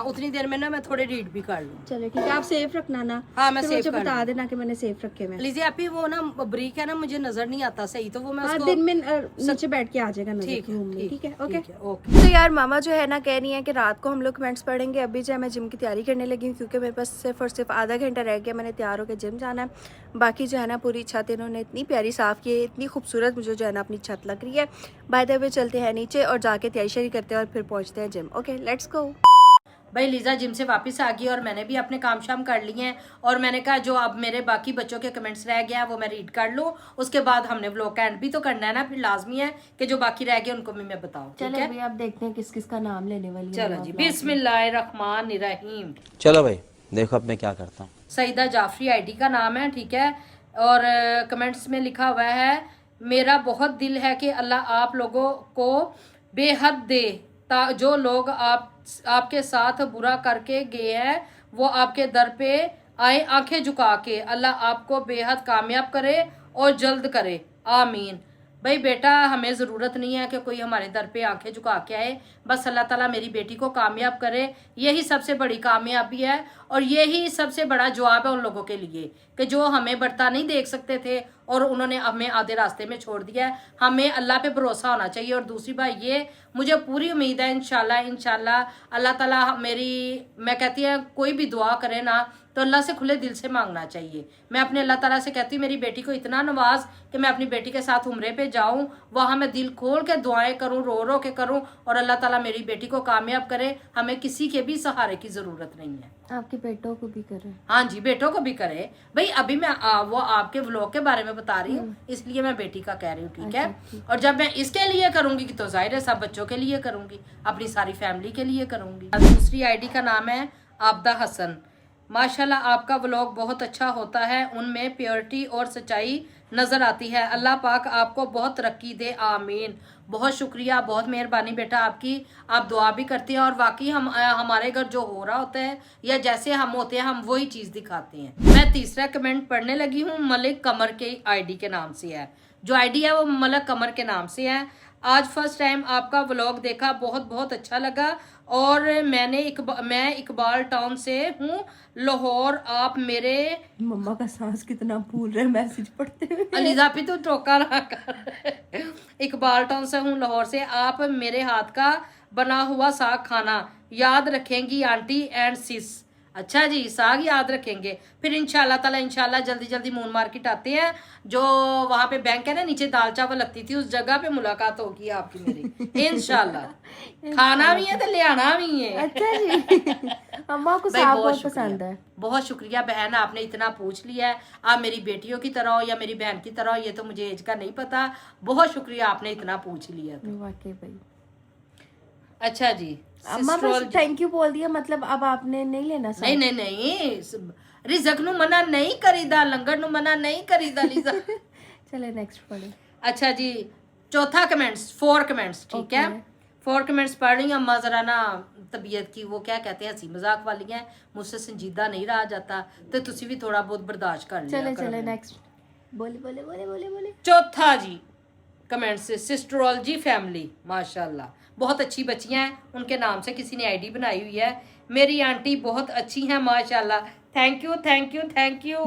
उतनी देर में ना मैं थोड़े रीड भी कर लूँ। चले ठीक है, आप सेफ रखना ना। हाँ, मैं फिर सेफ मुझे कर बता लूँ। देना कि मैंने सेफ रखे में। लीजिए आप ही वो ना ब्रीक है ना, मुझे नजर नहीं आता सही, तो वो मैं हाँ, उसको दिन में नीचे बैठ के आ जाएगा नजर ठीक की रूम में। ठीक है, ओके। ओके। तो यार मामा जो है ना कह रही है कि रात को हम लोग कमेंट्स पढ़ेंगे। अभी जो है मैं जिम की तैयारी करने लगी हूँ, क्योंकि मेरे पास सिर्फ और सिर्फ आधा घंटा रह गया, मैंने तैयार होकर जिम जाना है। बाकी जो है ना पूरी छत इन्होंने इतनी प्यारी साफ़ की है, इतनी खूबसूरत मुझे जो है ना अपनी छत लग रही है। बाय द वे चलते हैं नीचे और जाके तैयारी शरी करते हैं और फिर पहुँचते हैं जिम। Okay, let's go. भाई लीजा जिम से वापस आ गई और मैंने भी अपने काम शाम कर लिए हैं, और मैंने कहा जो अब मेरे बाकी बच्चों के कमेंट्स रह गए हैं वो मैं रीड कर लूँ, उसके बाद हमने व्लॉग का एंड भी तो करना है ना, फिर लाजमी है कि जो बाकी रह गए उनको भी मैं बताऊँ। ठीक है, अभी आप देखते हैं किस किस का नाम लेने वाली चलो जी। बिस्मिल्लाहिर्रहमानिर्रहीम। चलो भाई देखो अब मैं क्या करता हूँ। सईदा जाफरी आईडी का नाम है, ठीक है। और कमेंट्स में लिखा हुआ है, मेरा बहुत दिल है कि अल्लाह आप लोगों को बेहद दे, जो लोग आपके साथ बुरा करके गए हैं वो आपके दर पे आए आंखें झुका के, अल्लाह आपको बेहद कामयाब करे और जल्द करे, आमीन। भाई बेटा हमें ज़रूरत नहीं है कि कोई हमारे दर पे आंखें झुका के आए, बस अल्लाह ताला मेरी बेटी को कामयाब करे, यही सबसे बड़ी कामयाबी है। और यही सबसे बड़ा जवाब है उन लोगों के लिए कि जो हमें बढ़ता नहीं देख सकते थे और उन्होंने हमें आधे रास्ते में छोड़ दिया है। हमें अल्लाह पे भरोसा होना चाहिए। और दूसरी बात ये, मुझे पूरी उम्मीद है इंशाल्लाह अल्लाह ताला मेरी, मैं कहती है कोई भी दुआ करे ना तो अल्लाह से खुले दिल से मांगना चाहिए। मैं अपने अल्लाह ताला से कहती हूँ मेरी बेटी को इतना नवाज कि मैं अपनी बेटी के साथ उम्रे पे जाऊँ, वहाँ मैं दिल खोल के दुआएं करूँ, रो रो के करूँ, और अल्लाह ताला मेरी बेटी को कामयाब करे। हमें किसी के भी सहारे की ज़रूरत नहीं है। आपके बेटों को भी करे। हाँ जी, बेटों को भी करे। भाई अभी मैं वो आपके व्लॉग के बारे में बता रही हूँ, इसलिए मैं बेटी का कह रही हूँ, ठीक है। और जब मैं इसके लिए करूंगी तो जाहिर है सब बच्चों के लिए करूंगी, अपनी सारी फैमिली के लिए करूंगी। दूसरी आईडी का नाम है आबदा हसन। माशाल्लाह आपका व्लॉग बहुत अच्छा होता है, उनमें प्योरिटी और सच्चाई नजर आती है। अल्लाह पाक आपको बहुत तरक्की दे, आमीन। बहुत शुक्रिया, बहुत मेहरबानी बेटा आपकी। आप दुआ भी करती हैं और वाकई हमारे घर जो हो रहा होता है या जैसे हम होते हैं हम वही चीज़ दिखाते हैं। मैं तीसरा कमेंट पढ़ने लगी हूँ। मलिक कमर के आईडी के नाम से है, जो आईडी है वो मलिक कमर के नाम से है। आज फर्स्ट टाइम आपका व्लॉग देखा, बहुत बहुत अच्छा लगा। और मैं इकबाल टाउन से हूँ, लाहौर। आप मेरे मम्मा का सांस कितना फूल रहा है मैसेज पढ़ते हुए। अलीजापी तो टोका ना कर। इकबाल टाउन से हूँ, लाहौर से। आप मेरे हाथ का बना हुआ साग खाना, याद रखेंगी आंटी एंड सिस। अच्छा जी, साग याद रखेंगे। फिर इंशाल्लाह ताला इंशाल्लाह जल्दी जल्दी मून मार्केट आते हैं, जो वहाँ पे बैंक है ना, नीचे दाल चावल लगती थी, उस जगह पे मुलाकात होगी आपकी मेरी इंशाल्लाह। खाना भी है तो ले आना भी है। अच्छा जी। अम्मा को भाई साग बहुत बहुत शुक्रिया, पसंद है। बहुत शुक्रिया बहन, आपने इतना पूछ लिया है। आप मेरी बेटियों की तरह हो या मेरी बहन की तरह हो, ये तो मुझे एज का नहीं पता। बहुत शुक्रिया, आपने इतना पूछ लिया तो। वाकई भाई। अच्छा जी, अम्मा बस थैंक यू बोल दिया, मतलब अब आपने नहीं लेना साग? नहीं नहीं नहीं, रिजक नु मना नहीं करीदा, लंगर नु मना नहीं करीदा लीजा। चले नेक्स्ट पढ़े। अच्छा जी, चौथा कमेंट्स, 4 कमेंट्स, ठीक है। 4 कमेंट्स पढ़ रही हूँ। अम्मा जरा ना तबीयत की वो क्या कहते हैं, हंसी मजाक वाली हैं, मुझसे संजीदा नहीं रहा जाता, तो तुसी भी थोड़ा बहुत बर्दाश्त कर लिया। चले नेक्स्ट। बोले बोले बोले बोले बोले। चौथा जी कमेंट से, सिस्टरोलॉजी फैमिली, माशाल्लाह बहुत अच्छी बच्चियां हैं, उनके नाम से किसी ने आईडी बनाई हुई है। मेरी आंटी बहुत अच्छी हैं माशाल्लाह। Thank you thank you thank you.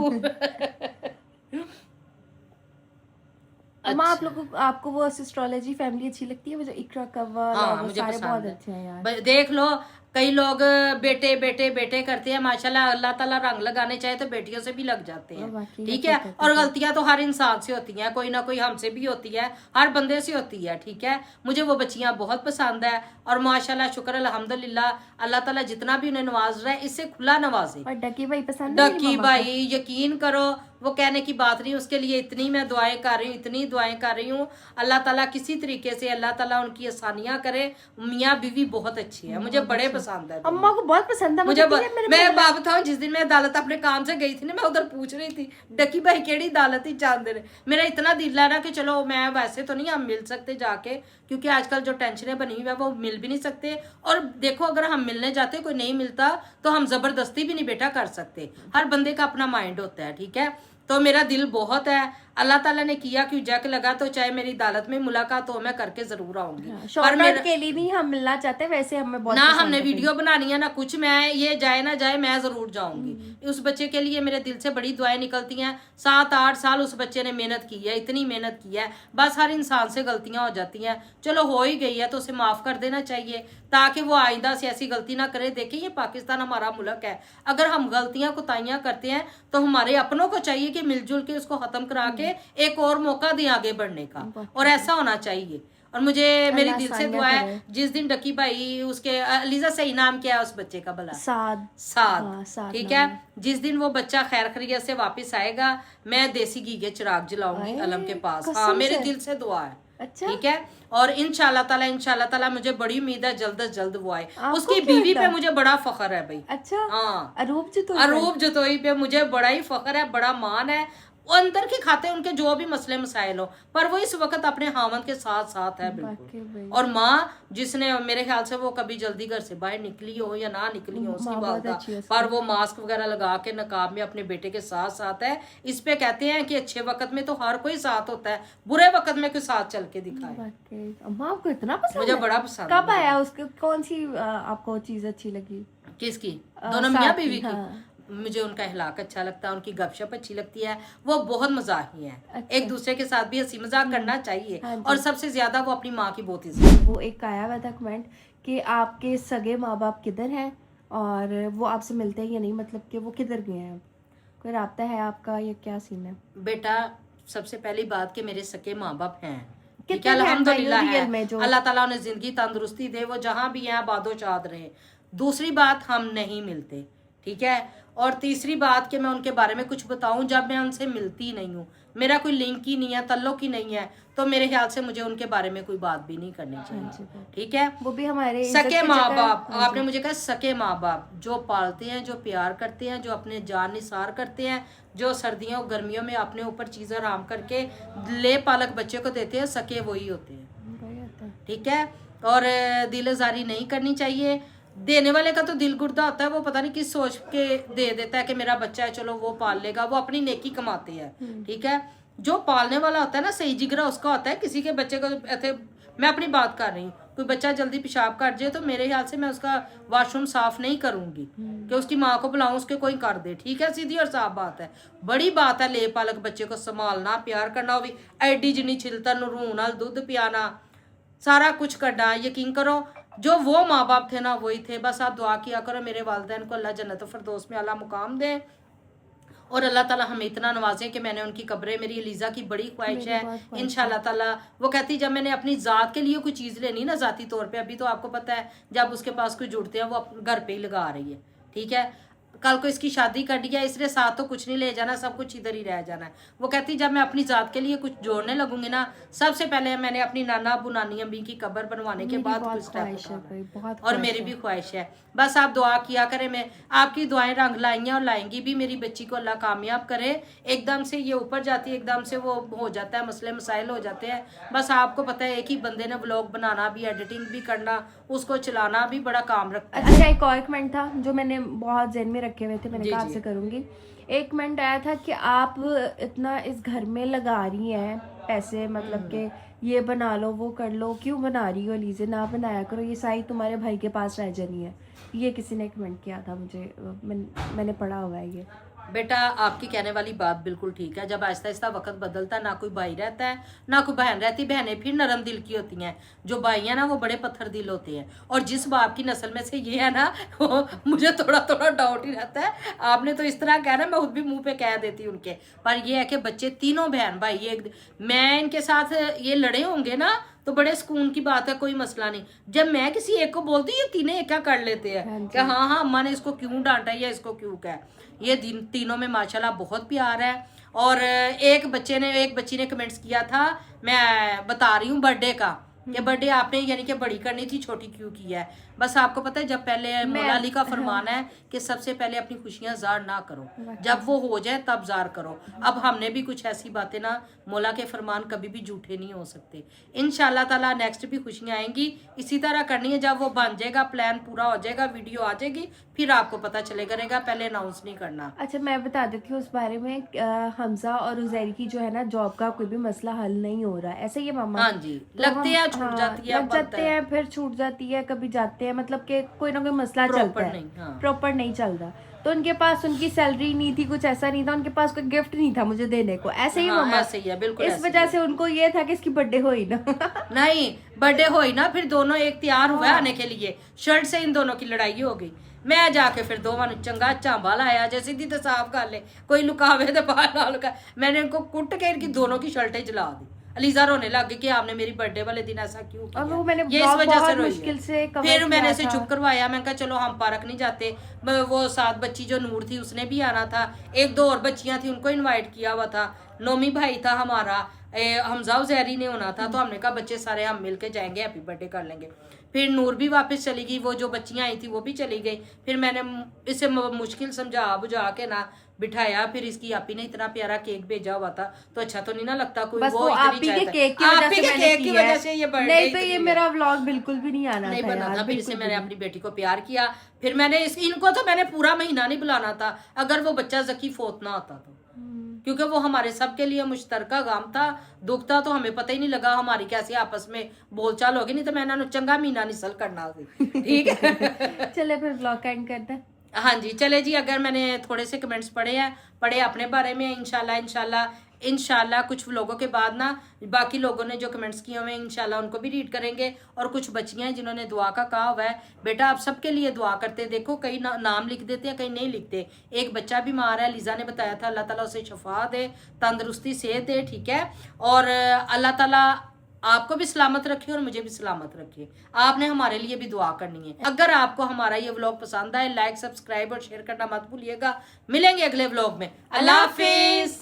अम्मा आप लोगों आपको वो एस्ट्रोलॉजी फैमिली अच्छी लगती है? वो जो इकरा कव्वल हाँ, और वो मुझे सारे पसंद बहुत है। अच्छे हैं यार। देख लो, कई लोग बेटे बेटे बेटे करते हैं, माशाल्लाह अल्लाह ताला रंग लगाने चाहे तो बेटियों से भी लग जाते हैं, वाकई ठीक है। और गलतियां तो हर इंसान से होती हैं, कोई ना कोई हमसे भी होती है, हर बंदे से होती है, ठीक है। मुझे वो बच्चियां बहुत पसंद है और माशाल्लाह शुक्र अल्हम्दुलिल्लाह, अल्लाह ताला जितना भी उन्हें नवाज रहा है इससे खुला नवाजे। और डकी भाई पसंद है? डकी भाई यकीन करो, वो कहने की बात नहीं, उसके लिए इतनी मैं दुआएं कर रही हूँ, इतनी दुआएं कर रही हूँ। अल्लाह ताला किसी तरीके से अल्लाह ताला उनकी आसानियां करे। मियाँ बीवी बहुत अच्छी है, मुझे बड़े पसंद है। अम्मा को बहुत पसंद है मुझे मैं बात बताऊं, जिस दिन मैं अदालत अपने काम से गई थी ना, मैं उधर पूछ रही थी डकी भाई केड़ी अदालत ही चाहते रहे। मेरा इतना दिल है ना कि चलो, मैं वैसे तो नहीं हम मिल सकते जाके, क्योंकि आजकल जो टेंशनें बनी हुई है वो मिल भी नहीं सकते। और देखो, अगर हम मिलने जाते कोई नहीं मिलता तो हम जबरदस्ती भी नहीं बेटा कर सकते, हर बंदे का अपना माइंड होता है, ठीक है। तो मेरा दिल बहुत है, अल्लाह ताला ने किया कि जक लगा तो चाहे मेरी अदालत में मुलाकात हो, मैं करके जरूर आऊंगी। पर मेरे के लिए नहीं हम मिलना चाहते, वैसे हमें बहुत ना हमने वीडियो बनानी है ना कुछ, मैं ये जाए ना जाए मैं जरूर जाऊंगी। उस बच्चे के लिए मेरे दिल से बड़ी दुआएं निकलती हैं। 7-8 साल उस बच्चे ने मेहनत की है, इतनी मेहनत की है। बस हर इंसान से गलतियां हो जाती हैं, चलो हो ही गई है तो उसे माफ कर देना चाहिए, ताकि वो आइंदा से ऐसी गलती ना करे। देखिए, ये पाकिस्तान हमारा मुल्क है, अगर हम गलतियां कोताहियां करते हैं तो हमारे अपनों को चाहिए कि मिलजुल के उसको खत्म करा के एक और मौका दें आगे बढ़ने का, और ऐसा होना चाहिए। और मुझे मेरी दिल से दुआ है, जिस दिन डकी भाई उसके अलीजा सही नाम क्या है उस बच्चे का भला? साद, ठीक है। जिस दिन वो बच्चा खैर खैरियत से वापस आएगा, मैं देसी घी के चिराग जलाऊंगी अलम के पास। हाँ, मेरे दिल से दुआ है। अच्छा? ठीक है। और इंशाल्लाह ताला मुझे बड़ी उम्मीद है जल्द से जल्द वो आए। उसकी बीवी पे मुझे बड़ा फख्र है भाई। अच्छा? हाँ, अरूप जतोई पे मुझे बड़ा ही फख्र है, बड़ा मान है। वो अंदर के खाते उनके जो भी मसले मसाइल हो, पर वो इस वक्त अपने हामद के साथ साथ है बिल्कुल। और माँ जिसने, मेरे ख्याल से वो कभी जल्दी घर से बाहर निकली हो या ना निकली हो उसकी बात का, पर वो मास्क वगैरह लगा के नकाब में अपने बेटे के साथ साथ है। इस पे कहते हैं कि अच्छे वक्त में तो हर कोई साथ होता है, बुरे वक्त में कोई साथ चल के दिखाए। अम्मा आपको इतना पसंद? मुझे बड़ा पसंद। कब आया उसके, कौन सी आपको चीज अच्छी लगी? किसकी? दोनों मियाँ बीवी की। मुझे उनका इखलाक अच्छा लगता है, उनकी गपशप अच्छी लगती है, वो बहुत मजाकी हैं। अच्छा। एक दूसरे के साथ भी हंसी मजाक करना चाहिए। और सबसे ज्यादा वो अपनी माँ की बहुत इज्जत। वो एक आया हुआ था कमेंट कि आपके सगे माँ बाप किधर हैं और वो आपसे मिलते हैं या नहीं, मतलब कि वो किधर गए हैं, कोई राब्ता है आपका या क्या सीन है? बेटा, सबसे पहली बात कि मेरे सगे माँ बाप हैं, ठीक है, अल्हम्दुलिल्लाह है। अल्लाह ताला उन्हें जिंदगी तंदुरुस्ती दे, वो जहाँ भी हैं आबादो शाद रहे। दूसरी बात, हम नहीं मिलते, ठीक है। और तीसरी बात कि मैं उनके बारे में कुछ बताऊं, जब मैं उनसे मिलती नहीं हूँ, मेरा कोई लिंक ही नहीं है, तल्लुक ही नहीं है, तो मेरे ख्याल से मुझे उनके बारे में कोई बात भी नहीं करनी चाहिए। ठीक है, वो भी हमारे सके माँ बाप, आपने मुझे कहा सके माँ बाप जो पालते हैं, जो प्यार करते हैं, जो अपने जान निसार करते हैं, जो सर्दियों और गर्मियों में अपने ऊपर चीज़ें आराम करके ले पालक बच्चे को देते हैं, सके वही होते हैं। ठीक है, और दिलजारी नहीं करनी चाहिए। देने वाले का तो दिल गुर्दा होता है, वो पता नहीं किस सोच के दे देता है कि मेरा बच्चा है चलो वो पाल लेगा, वो अपनी नेकी कमाते हैं। ठीक है, जो पालने वाला होता है ना सही जिगरा उसका होता है। किसी के बच्चे को ऐसे, मैं अपनी बात कर रही हूँ, कोई बच्चा जल्दी पेशाब कर जाए तो मेरे ख्याल से मैं उसका वॉशरूम साफ नहीं करूंगी कि उसकी माँ को बुलाऊं उसके कोई कर दे। ठीक है, सीधी और साफ बात है। बड़ी बात है ले पालक बच्चे को संभालना, प्यार करना, वो भी एडी जिनी छिलता नून नाल दूध पियाना, सारा कुछ करना। यकीन करो जो वो माँ बाप थे ना वही थे। बस आप दुआ किया करो मेरे वालिदैन को अल्लाह जन्नत फिरदौस में आला मुकाम दे, और अल्लाह ताला हमें इतना नवाजे कि मैंने उनकी कब्रें, मेरी एलिज़ा की बड़ी ख्वाहिश है इंशाल्लाह ताला। वो कहती जब मैंने अपनी ज़ात के लिए कोई चीज़ लेनी ना ज़ाती तौर पे, अभी तो आपको पता है जब उसके पास कोई जुड़ते हैं वो घर पे ही लगा रही है। ठीक है, कल को इसकी शादी कर दिया, इसलिए साथ तो कुछ नहीं ले जाना, सब कुछ इधर ही रह जाना है। वो कहती जब मैं अपनी ज़ात के लिए कुछ जोड़ने लगूंगी ना, सबसे पहले मैंने अपनी नाना अबू नानी अम्मी की कब्र बनवाने के बाद कुछ स्टेप उठाना है। और मेरी भी ख्वाहिश है। बस आप दुआ किया करें, मैं आपकी दुआएं रंग लाई हैं और लाएंगी भी। मेरी बच्ची को अल्लाह कामयाब करे। एकदम से ये ऊपर जाती है, एकदम से वो हो जाता है, मसले मसाइल हो जाते हैं। बस आपको पता है एक ही बंदे ने व्लॉग बनाना भी, एडिटिंग भी करना, उसको चलाना भी बड़ा काम रखता है। अच्छा, एक और कमेंट था जो मैंने बहुत ज़हन में रखे हुए थे, मैंने कहा आपसे करूंगी। एक कमेंट आया था कि आप इतना इस घर में लगा रही हैं पैसे, मतलब कि ये बना लो वो कर लो, क्यों बना रही हो लीजिए, ना बनाया करो, ये सारी तुम्हारे भाई के पास रह जानी है। ये किसी ने कमेंट किया था मुझे, मैंने पढ़ा हुआ है ये। बेटा आपकी कहने वाली बात बिल्कुल ठीक है। जब आहिस्ता आहिस्ता वक्त बदलता है, ना कोई भाई रहता है ना कोई बहन रहती। बहनें फिर नरम दिल की होती हैं, जो भाई हैं ना वो बड़े पत्थर दिल होते हैं। और जिस बाप की नस्ल में से ये है ना, वो मुझे थोड़ा थोड़ा डाउट ही रहता है। आपने तो इस तरह कहना, मैं खुद भी मुंह पे कह देती हूँ उनके। पर ये है कि बच्चे तीनों बहन भाई, ये मैं इनके साथ ये लड़े होंगे ना तो बड़े सुकून की बात है, कोई मसला नहीं। जब मैं किसी एक को बोलती हूँ ये तीनों एक क्या कर लेते हैं कि हाँ अम्मा ने इसको क्यों डांटा या इसको क्यों कहा। ये तीनों में माशाल्लाह बहुत प्यार है। और एक बच्ची ने कमेंट्स किया था, मैं बता रही हूँ बर्थडे का, कि बर्थडे आपने यानी कि बड़ी करनी थी, छोटी क्यों की है। बस आपको पता है जब पहले मौला अली का फरमान है कि सबसे पहले अपनी खुशियां ज़ाहिर ना करो, जब वो हो जाए तब ज़ाहिर करो। अब हमने भी कुछ ऐसी बातें ना, मौला के फरमान कभी भी झूठे नहीं हो सकते। इंशाल्लाह ताला नेक्स्ट भी खुशियां आएंगी, इसी तरह करनी है। जब वो बन जाएगा, प्लान पूरा हो जाएगा, वीडियो आ जाएगी, फिर आपको पता चलेगा, पहले अनाउंस नहीं करना। अच्छा, मैं बता देती हूँ उस बारे में। हमजा और उजैर की जो है ना जॉब का कोई भी मसला हल नहीं हो रहा है, ऐसे ही मामा। हाँ जी, लगते हैं छूट जाती है, लग जाते हैं, फिर छूट जाती है, कभी जाते हैं, मतलब कि कोई ना कोई मसला चलता है, प्रॉपर नहीं चल रहा। तो उनके पास उनकी सैलरी नहीं थी, कुछ ऐसा नहीं था, उनके पास कोई गिफ्ट नहीं था मुझे देने को, ऐसे ही मामा। ऐसे ही है, बिल्कुल। इस वजह से उनको ये था कि इसकी बर्थडे हो ही ना। नहीं, बर्थडे हो ही ना, फिर दोनों एक तैयार हुए आने के लिए। शर्ट से इन दोनों की लड़ाई हो गई। मैं जाके फिर दोवां चंगा झांबा लाया, जैसे सीधी तो साफ कर ले, कोई लुकावे तो बाहर ना लुका। मैंने इनको कुट के इनकी दोनों की शर्टें जला दी। अलीजा रोने लग गई कि आपने मेरी बर्थडे वाले दिन ऐसा क्यों किया। वो मैंने ये इस वजह से मुश्किल से फिर मैंने इसे चुप करवाया। मैं कहा चलो हम पार्क नहीं जाते। वो साथ बच्ची जो नूर थी उसने भी आना था, एक दो और बच्चियां थी उनको इनवाइट किया हुआ था, नोमी भाई था हमारा, हमजा उजैरी ने होना था। तो हमने कहा बच्चे सारे हम मिलके जाएंगे, हैप्पी बर्थडे कर लेंगे। फिर नूर भी वापस चली गई, वो जो बच्चियां आई थी वो भी चली गई। फिर मैंने इसे मुश्किल समझा बुझा के ना बिठाया। फिर इसकी आपी ने इतना प्यारा केक भेजा हुआ था, तो अच्छा तो नहीं ना लगता कोई वो आपी के केक की वजह से ये बर्थडे, नहीं तो ये मेरा व्लॉग बिल्कुल भी नहीं आना नहीं बना था। फिर इसे मैंने अपनी बेटी को प्यार किया। फिर मैंने इनको तो मैंने पूरा महीना नहीं बुलाना था अगर वो बच्चा जकी फोत ना होता तो, क्योंकि वो हमारे सबके लिए मुश्तरका गाम था। दुख था तो हमें पता ही नहीं लगा हमारी कैसे आपस में बोलचाल होगी, नहीं तो मैं इन्होंने चंगा महीना निसल करना थी। ठीक है चले फिर व्लॉग एंड करते हैं। हाँ जी चले जी। अगर मैंने थोड़े से कमेंट्स पढ़े अपने बारे में, इंशाल्लाह कुछ लोगों के बाद ना बाकी लोगों ने जो कमेंट्स किए हुए हैं इंशाल्लाह उनको भी रीड करेंगे। और कुछ बच्चियां हैं जिन्होंने दुआ का कहा हुआ है, बेटा आप सबके लिए दुआ करते। देखो कई नाम लिख देते हैं, कई नहीं लिखते। एक बच्चा बीमार है, लीजा ने बताया था, अल्लाह ताला उसे शफा दे, तंदुरुस्ती सेहत दे। ठीक है, और अल्लाह ताला आपको भी सलामत रखे और मुझे भी सलामत रखे। आपने हमारे लिए भी दुआ करनी है। अगर आपको हमारा ये व्लॉग पसंद आए, लाइक, सब्सक्राइब और शेयर करना मत भूलिएगा। मिलेंगे अगले व्लॉग में। अल्लाह हाफिज।